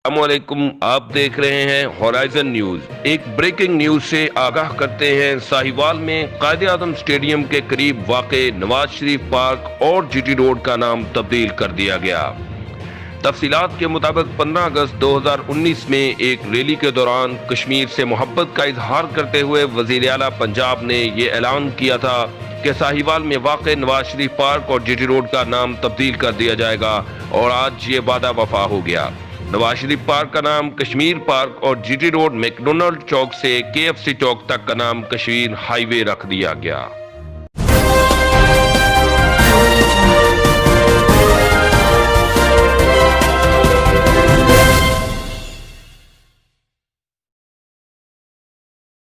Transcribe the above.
السلام علیکم، آپ دیکھ رہے ہیں ہورائزن نیوز۔ ایک بریکنگ نیوز سے آگاہ کرتے ہیں۔ ساہیوال میں قائد اعظم اسٹیڈیم کے قریب واقع نواز شریف پارک اور جی ٹی روڈ کا نام تبدیل کر دیا گیا۔ تفصیلات کے مطابق 15 اگست 2019 میں ایک ریلی کے دوران کشمیر سے محبت کا اظہار کرتے ہوئے وزیر اعلیٰ پنجاب نے یہ اعلان کیا تھا کہ ساہیوال میں واقع نواز شریف پارک اور جی ٹی روڈ کا نام تبدیل کر دیا جائے گا، اور آج یہ وعدہ وفا ہو گیا۔ نواز شریف پارک کا نام کشمیر پارک اور G T road McDonald چوک سے کے ایف سی چوک تک کا نام کشمیر ہائی وے رکھ دیا گیا۔